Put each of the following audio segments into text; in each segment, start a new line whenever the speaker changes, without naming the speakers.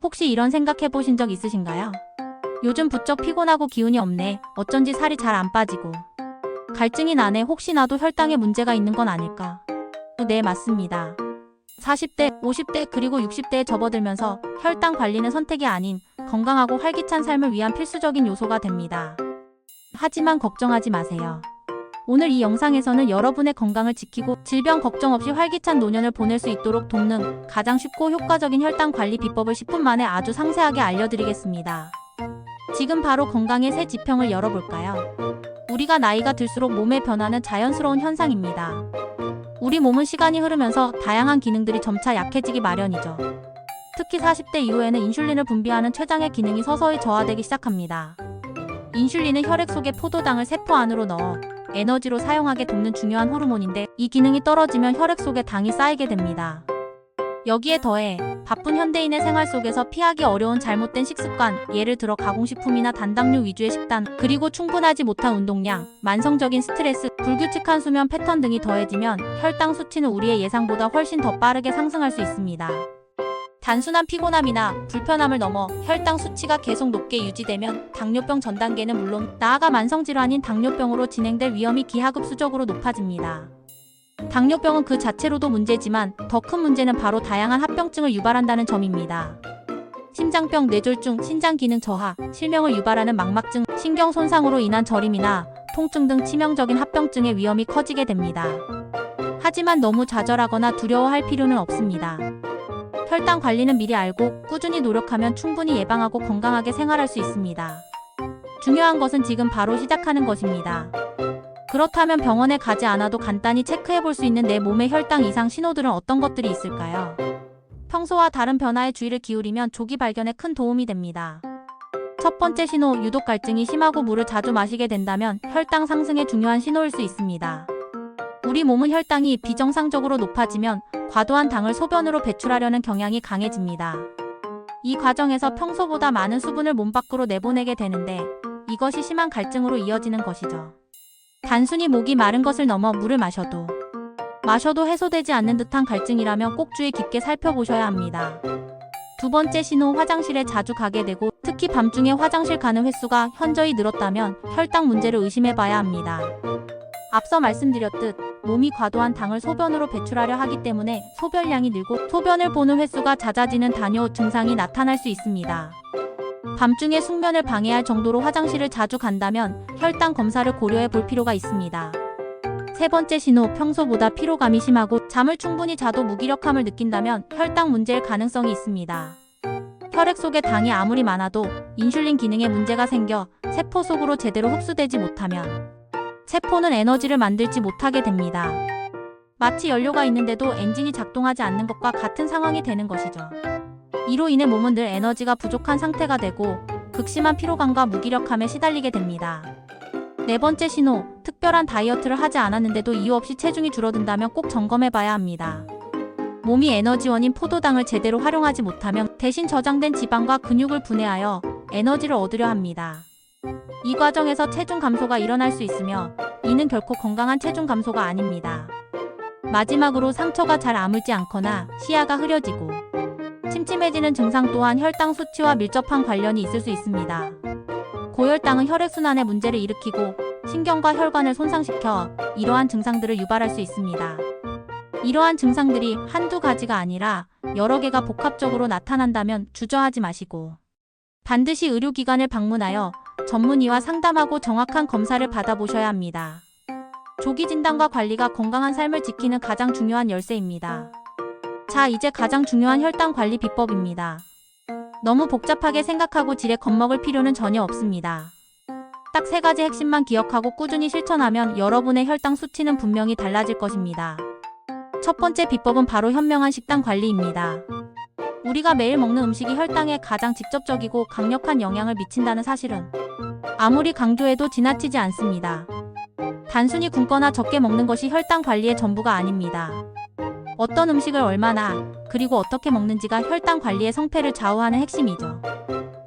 혹시 이런 생각 해보신 적 있으신가요? 요즘 부쩍 피곤하고 기운이 없네. 어쩐지 살이 잘 안 빠지고. 갈증이 나네. 혹시 나도 혈당에 문제가 있는 건 아닐까? 네, 맞습니다. 40대, 50대, 그리고 60대에 접어들면서 혈당 관리는 선택이 아닌 건강하고 활기찬 삶을 위한 필수적인 요소가 됩니다. 하지만 걱정하지 마세요. 오늘 이 영상에서는 여러분의 건강을 지키고 질병 걱정 없이 활기찬 노년을 보낼 수 있도록 돕는 가장 쉽고 효과적인 혈당 관리 비법을 10분 만에 아주 상세하게 알려드리겠습니다. 지금 바로 건강의 새 지평을 열어볼까요? 우리가 나이가 들수록 몸의 변화는 자연스러운 현상입니다. 우리 몸은 시간이 흐르면서 다양한 기능들이 점차 약해지기 마련이죠. 특히 40대 이후에는 인슐린을 분비하는 췌장의 기능이 서서히 저하되기 시작합니다. 인슐린은 혈액 속에 포도당을 세포 안으로 넣어 에너지로 사용하게 돕는 중요한 호르몬인데, 이 기능이 떨어지면 혈액 속에 당이 쌓이게 됩니다. 여기에 더해 바쁜 현대인의 생활 속에서 피하기 어려운 잘못된 식습관, 예를 들어 가공식품이나 단당류 위주의 식단, 그리고 충분하지 못한 운동량, 만성적인 스트레스, 불규칙한 수면 패턴 등이 더해지면 혈당 수치는 우리의 예상보다 훨씬 더 빠르게 상승할 수 있습니다. 단순한 피곤함이나 불편함을 넘어 혈당 수치가 계속 높게 유지되면 당뇨병 전 단계는 물론 나아가 만성질환인 당뇨병으로 진행될 위험이 기하급수적으로 높아집니다. 당뇨병은 그 자체로도 문제지만 더 큰 문제는 바로 다양한 합병증을 유발한다는 점입니다. 심장병, 뇌졸중, 신장기능 저하, 실명을 유발하는 망막증, 신경 손상으로 인한 저림이나 통증 등 치명적인 합병증의 위험이 커지게 됩니다. 하지만 너무 좌절하거나 두려워할 필요는 없습니다. 혈당 관리는 미리 알고 꾸준히 노력하면 충분히 예방하고 건강하게 생활할 수 있습니다. 중요한 것은 지금 바로 시작하는 것입니다. 그렇다면 병원에 가지 않아도 간단히 체크해 볼 수 있는 내 몸의 혈당 이상 신호들은 어떤 것들이 있을까요? 평소와 다른 변화에 주의를 기울이면 조기 발견에 큰 도움이 됩니다. 첫 번째 신호, 유독 갈증이 심하고 물을 자주 마시게 된다면 혈당 상승의 중요한 신호일 수 있습니다. 우리 몸은 혈당이 비정상적으로 높아지면 과도한 당을 소변으로 배출하려는 경향이 강해집니다. 이 과정에서 평소보다 많은 수분을 몸 밖으로 내보내게 되는데, 이것이 심한 갈증으로 이어지는 것이죠. 단순히 목이 마른 것을 넘어 물을 마셔도 해소되지 않는 듯한 갈증이라면 꼭 주의 깊게 살펴보셔야 합니다. 두 번째 신호, 화장실에 자주 가게 되고 특히 밤중에 화장실 가는 횟수가 현저히 늘었다면 혈당 문제를 의심해봐야 합니다. 앞서 말씀드렸듯 몸이 과도한 당을 소변으로 배출하려 하기 때문에 소변량이 늘고 소변을 보는 횟수가 잦아지는 당뇨 증상이 나타날 수 있습니다. 밤중에 숙면을 방해할 정도로 화장실을 자주 간다면 혈당 검사를 고려해 볼 필요가 있습니다. 세 번째 신호, 평소보다 피로감이 심하고 잠을 충분히 자도 무기력함을 느낀다면 혈당 문제일 가능성이 있습니다. 혈액 속에 당이 아무리 많아도 인슐린 기능에 문제가 생겨 세포 속으로 제대로 흡수되지 못하면 세포는 에너지를 만들지 못하게 됩니다. 마치 연료가 있는데도 엔진이 작동하지 않는 것과 같은 상황이 되는 것이죠. 이로 인해 몸은 늘 에너지가 부족한 상태가 되고 극심한 피로감과 무기력함에 시달리게 됩니다. 네 번째 신호, 특별한 다이어트를 하지 않았는데도 이유 없이 체중이 줄어든다면 꼭 점검해봐야 합니다. 몸이 에너지원인 포도당을 제대로 활용하지 못하면 대신 저장된 지방과 근육을 분해하여 에너지를 얻으려 합니다. 이 과정에서 체중 감소가 일어날 수 있으며 이는 결코 건강한 체중 감소가 아닙니다. 마지막으로 상처가 잘 아물지 않거나 시야가 흐려지고 침침해지는 증상 또한 혈당 수치와 밀접한 관련이 있을 수 있습니다. 고혈당은 혈액순환에 문제를 일으키고 신경과 혈관을 손상시켜 이러한 증상들을 유발할 수 있습니다. 이러한 증상들이 한두 가지가 아니라 여러 개가 복합적으로 나타난다면 주저하지 마시고 반드시 의료기관을 방문하여 전문의와 상담하고 정확한 검사를 받아보셔야 합니다. 조기 진단과 관리가 건강한 삶을 지키는 가장 중요한 열쇠입니다. 자, 이제 가장 중요한 혈당 관리 비법입니다. 너무 복잡하게 생각하고 지레 겁먹을 필요는 전혀 없습니다. 딱 3가지 핵심만 기억하고 꾸준히 실천하면 여러분의 혈당 수치는 분명히 달라질 것입니다. 첫 번째 비법은 바로 현명한 식단 관리입니다. 우리가 매일 먹는 음식이 혈당에 가장 직접적이고 강력한 영향을 미친다는 사실은 아무리 강조해도 지나치지 않습니다. 단순히 굶거나 적게 먹는 것이 혈당 관리의 전부가 아닙니다. 어떤 음식을 얼마나 그리고 어떻게 먹는지가 혈당 관리의 성패를 좌우하는 핵심이죠.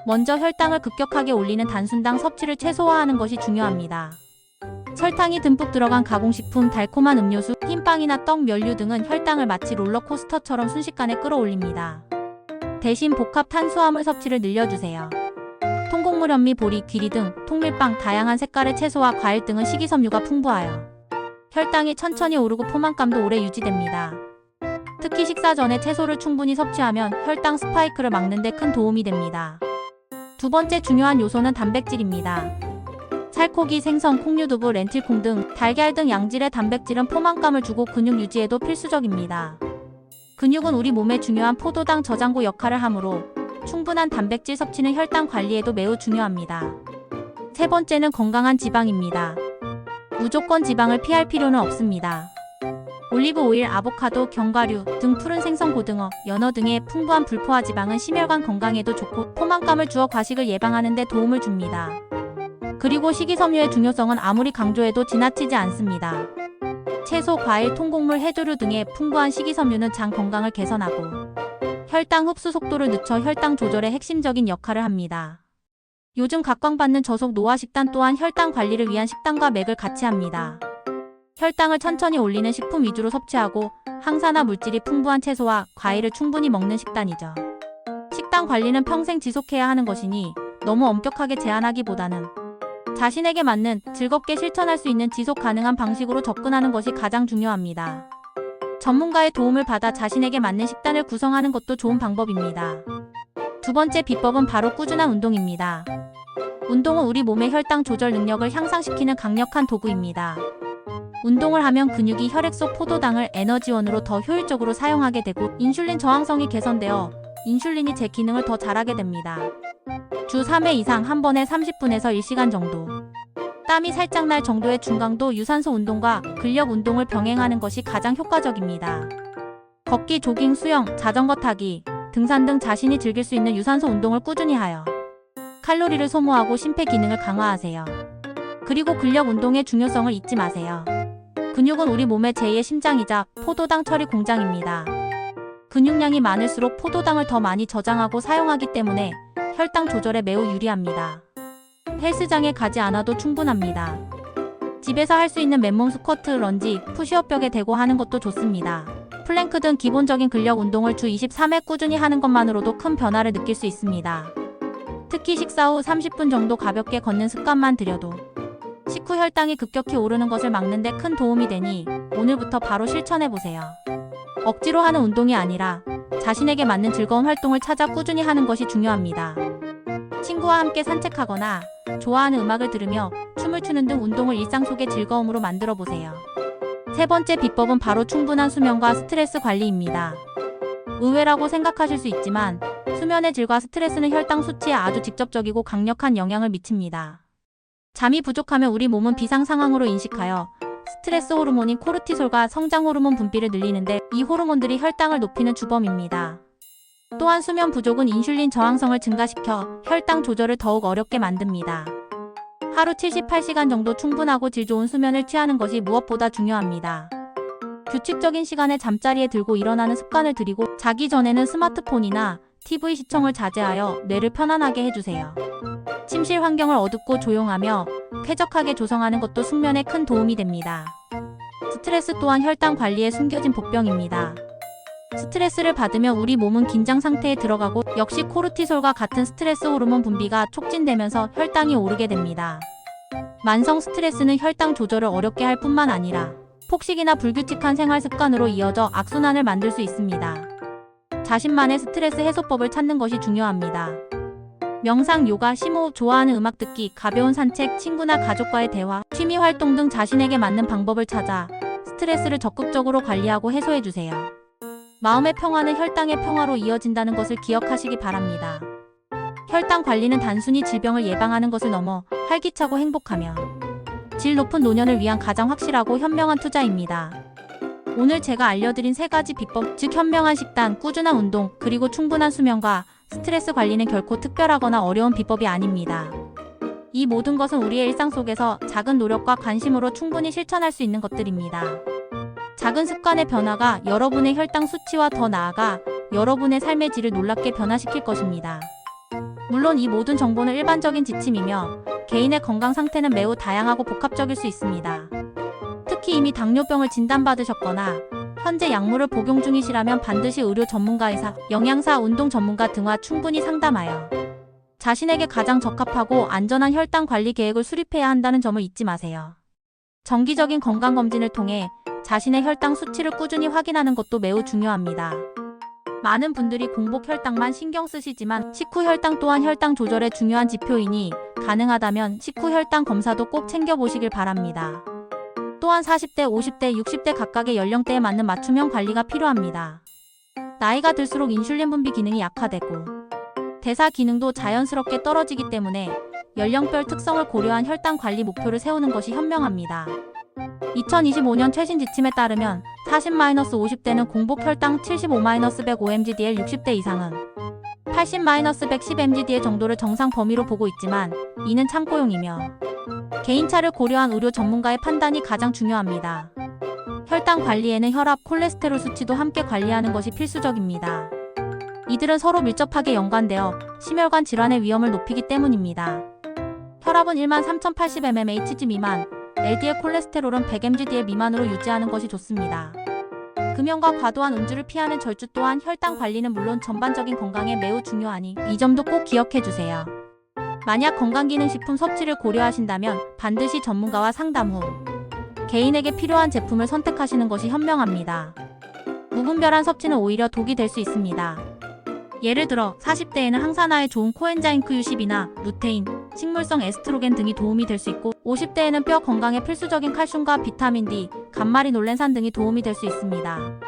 먼저 혈당을 급격하게 올리는 단순당 섭취를 최소화하는 것이 중요합니다. 설탕이 듬뿍 들어간 가공식품, 달콤한 음료수, 흰빵이나 떡, 면류 등은 혈당을 마치 롤러코스터처럼 순식간에 끌어올립니다. 대신 복합 탄수화물 섭취를 늘려주세요. 통곡물, 현미, 보리, 귀리 등 통밀빵, 다양한 색깔의 채소와 과일 등은 식이섬유가 풍부하여 혈당이 천천히 오르고 포만감도 오래 유지됩니다. 특히 식사 전에 채소를 충분히 섭취하면 혈당 스파이크를 막는 데 큰 도움이 됩니다. 두 번째 중요한 요소는 단백질입니다. 살코기, 생선, 콩류두부, 렌틸콩 등 달걀 등 양질의 단백질은 포만감을 주고 근육 유지에도 필수적입니다. 근육은 우리 몸의 중요한 포도당 저장고 역할을 하므로 충분한 단백질 섭취는 혈당 관리에도 매우 중요합니다. 세 번째는 건강한 지방입니다. 무조건 지방을 피할 필요는 없습니다. 올리브 오일, 아보카도, 견과류 등 푸른 생선, 고등어, 연어 등의 풍부한 불포화 지방은 심혈관 건강에도 좋고 포만감을 주어 과식을 예방하는 데 도움을 줍니다. 그리고 식이섬유의 중요성은 아무리 강조해도 지나치지 않습니다. 채소, 과일, 통곡물, 해조류 등의 풍부한 식이섬유는 장 건강을 개선하고 혈당 흡수 속도를 늦춰 혈당 조절에 핵심적인 역할을 합니다. 요즘 각광받는 저속 노화 식단 또한 혈당 관리를 위한 식단과 맥을 같이 합니다. 혈당을 천천히 올리는 식품 위주로 섭취하고 항산화 물질이 풍부한 채소와 과일을 충분히 먹는 식단이죠. 식단 관리는 평생 지속해야 하는 것이니 너무 엄격하게 제한하기보다는 자신에게 맞는, 즐겁게 실천할 수 있는 지속 가능한 방식으로 접근하는 것이 가장 중요합니다. 전문가의 도움을 받아 자신에게 맞는 식단을 구성하는 것도 좋은 방법입니다. 두 번째 비법은 바로 꾸준한 운동입니다. 운동은 우리 몸의 혈당 조절 능력을 향상시키는 강력한 도구입니다. 운동을 하면 근육이 혈액 속 포도당을 에너지원으로 더 효율적으로 사용하게 되고 인슐린 저항성이 개선되어 인슐린이 제 기능을 더 잘하게 됩니다. 주 3회 이상 한 번에 30분에서 1시간 정도. 땀이 살짝 날 정도의 중강도 유산소 운동과 근력 운동을 병행하는 것이 가장 효과적입니다. 걷기, 조깅, 수영, 자전거 타기, 등산 등 자신이 즐길 수 있는 유산소 운동을 꾸준히 하여 칼로리를 소모하고 심폐 기능을 강화하세요. 그리고 근력 운동의 중요성을 잊지 마세요. 근육은 우리 몸의 제2의 심장이자 포도당 처리 공장입니다. 근육량이 많을수록 포도당을 더 많이 저장하고 사용하기 때문에 혈당 조절에 매우 유리합니다. 헬스장에 가지 않아도 충분합니다. 집에서 할 수 있는 맨몸 스쿼트, 런지, 푸시업 벽에 대고 하는 것도 좋습니다. 플랭크 등 기본적인 근력 운동을 주 23회 꾸준히 하는 것만으로도 큰 변화를 느낄 수 있습니다. 특히 식사 후 30분 정도 가볍게 걷는 습관만 들여도 식후 혈당이 급격히 오르는 것을 막는 데 큰 도움이 되니 오늘부터 바로 실천해보세요. 억지로 하는 운동이 아니라 자신에게 맞는 즐거운 활동을 찾아 꾸준히 하는 것이 중요합니다. 친구와 함께 산책하거나 좋아하는 음악을 들으며 춤을 추는 등 운동을 일상 속의 즐거움으로 만들어 보세요. 세 번째 비법은 바로 충분한 수면과 스트레스 관리입니다. 의외라고 생각하실 수 있지만 수면의 질과 스트레스는 혈당 수치에 아주 직접적이고 강력한 영향을 미칩니다. 잠이 부족하면 우리 몸은 비상 상황으로 인식하여 스트레스 호르몬인 코르티솔과 성장 호르몬 분비를 늘리는데 이 호르몬들이 혈당을 높이는 주범입니다. 또한 수면 부족은 인슐린 저항성을 증가시켜 혈당 조절을 더욱 어렵게 만듭니다. 하루 78시간 정도 충분하고 질 좋은 수면을 취하는 것이 무엇보다 중요합니다. 규칙적인 시간에 잠자리에 들고 일어나는 습관을 들이고 자기 전에는 스마트폰이나 TV 시청을 자제하여 뇌를 편안하게 해주세요. 침실 환경을 어둡고 조용하며 쾌적하게 조성하는 것도 숙면에 큰 도움이 됩니다. 스트레스 또한 혈당 관리에 숨겨진 복병입니다. 스트레스를 받으면 우리 몸은 긴장 상태에 들어가고 역시 코르티솔과 같은 스트레스 호르몬 분비가 촉진되면서 혈당이 오르게 됩니다. 만성 스트레스는 혈당 조절을 어렵게 할 뿐만 아니라 폭식이나 불규칙한 생활 습관으로 이어져 악순환을 만들 수 있습니다. 자신만의 스트레스 해소법을 찾는 것이 중요합니다. 명상, 요가, 심호흡, 좋아하는 음악 듣기, 가벼운 산책, 친구나 가족과의 대화, 취미 활동 등 자신에게 맞는 방법을 찾아 스트레스를 적극적으로 관리하고 해소해주세요. 마음의 평화는 혈당의 평화로 이어진다는 것을 기억하시기 바랍니다. 혈당 관리는 단순히 질병을 예방하는 것을 넘어 활기차고 행복하며 질 높은 노년을 위한 가장 확실하고 현명한 투자입니다. 오늘 제가 알려드린 3가지 비법, 즉 현명한 식단, 꾸준한 운동, 그리고 충분한 수면과 스트레스 관리는 결코 특별하거나 어려운 비법이 아닙니다. 이 모든 것은 우리의 일상 속에서 작은 노력과 관심으로 충분히 실천할 수 있는 것들입니다. 작은 습관의 변화가 여러분의 혈당 수치와 더 나아가 여러분의 삶의 질을 놀랍게 변화시킬 것입니다. 물론 이 모든 정보는 일반적인 지침이며 개인의 건강 상태는 매우 다양하고 복합적일 수 있습니다. 특히 이미 당뇨병을 진단받으셨거나 현재 약물을 복용 중이시라면 반드시 의료 전문가의사, 영양사, 운동 전문가 등과 충분히 상담하여 자신에게 가장 적합하고 안전한 혈당 관리 계획을 수립해야 한다는 점을 잊지 마세요. 정기적인 건강검진을 통해 자신의 혈당 수치를 꾸준히 확인하는 것도 매우 중요합니다. 많은 분들이 공복 혈당만 신경 쓰시지만 식후 혈당 또한 혈당 조절의 중요한 지표이니 가능하다면 식후 혈당 검사도 꼭 챙겨보시길 바랍니다. 또한 40대, 50대, 60대 각각의 연령대에 맞는 맞춤형 관리가 필요합니다. 나이가 들수록 인슐린 분비 기능이 약화되고 대사 기능도 자연스럽게 떨어지기 때문에 연령별 특성을 고려한 혈당 관리 목표를 세우는 것이 현명합니다. 2025년 최신 지침에 따르면 40-50대는 공복 혈당 75-105mg/dl, 60대 이상은 80-110mg/dl 정도를 정상 범위로 보고 있지만 이는 참고용이며 개인차를 고려한 의료 전문가의 판단이 가장 중요합니다. 혈당 관리에는 혈압, 콜레스테롤 수치도 함께 관리하는 것이 필수적입니다. 이들은 서로 밀접하게 연관되어 심혈관 질환의 위험을 높이기 때문입니다. 혈압은 13,080mmHg 미만, LDL 콜레스테롤은 100mg/dl 미만으로 유지하는 것이 좋습니다. 금연과 과도한 음주를 피하는 절주 또한 혈당 관리는 물론 전반적인 건강에 매우 중요하니 이 점도 꼭 기억해 주세요. 만약 건강기능식품 섭취를 고려하신다면 반드시 전문가와 상담 후 개인에게 필요한 제품을 선택하시는 것이 현명합니다. 무분별한 섭취는 오히려 독이 될 수 있습니다. 예를 들어 40대에는 항산화에 좋은 코엔자임 Q10이나 루테인, 식물성 에스트로겐 등이 도움이 될 수 있고 50대에는 뼈 건강에 필수적인 칼슘과 비타민 D, 감마리놀렌산 등이 도움이 될 수 있습니다.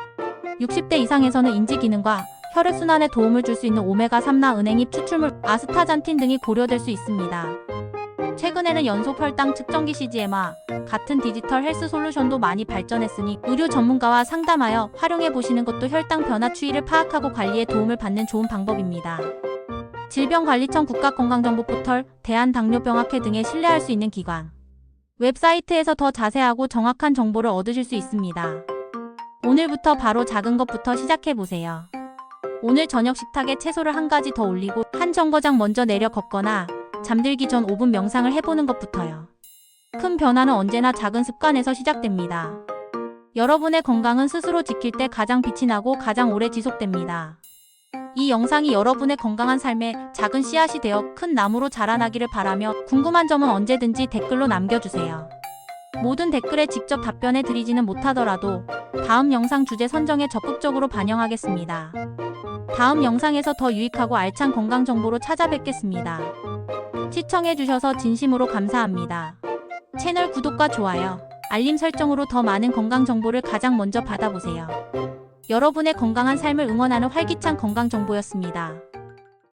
60대 이상에서는 인지 기능과 혈액순환에 도움을 줄 수 있는 오메가3나 은행잎 추출물, 아스타잔틴 등이 고려될 수 있습니다. 최근에는 연속 혈당 측정기 CGM과 같은 디지털 헬스 솔루션도 많이 발전했으니 의료 전문가와 상담하여 활용해 보시는 것도 혈당 변화 추이를 파악하고 관리에 도움을 받는 좋은 방법입니다. 질병관리청 국가건강정보 포털, 대한당뇨병학회 등에 신뢰할 수 있는 기관 웹사이트에서 더 자세하고 정확한 정보를 얻으실 수 있습니다. 오늘부터 바로 작은 것부터 시작해 보세요. 오늘 저녁 식탁에 채소를 한 가지 더 올리고 한 정거장 먼저 내려 걷거나 잠들기 전 5분 명상을 해보는 것부터요. 큰 변화는 언제나 작은 습관에서 시작됩니다. 여러분의 건강은 스스로 지킬 때 가장 빛이 나고 가장 오래 지속됩니다. 이 영상이 여러분의 건강한 삶에 작은 씨앗이 되어 큰 나무로 자라나기를 바라며 궁금한 점은 언제든지 댓글로 남겨주세요. 모든 댓글에 직접 답변해 드리지는 못하더라도 다음 영상 주제 선정에 적극적으로 반영하겠습니다. 다음 영상에서 더 유익하고 알찬 건강 정보로 찾아뵙겠습니다. 시청해주셔서 진심으로 감사합니다. 채널 구독과 좋아요, 알림 설정으로 더 많은 건강 정보를 가장 먼저 받아보세요. 여러분의 건강한 삶을 응원하는 활기찬 건강 정보였습니다.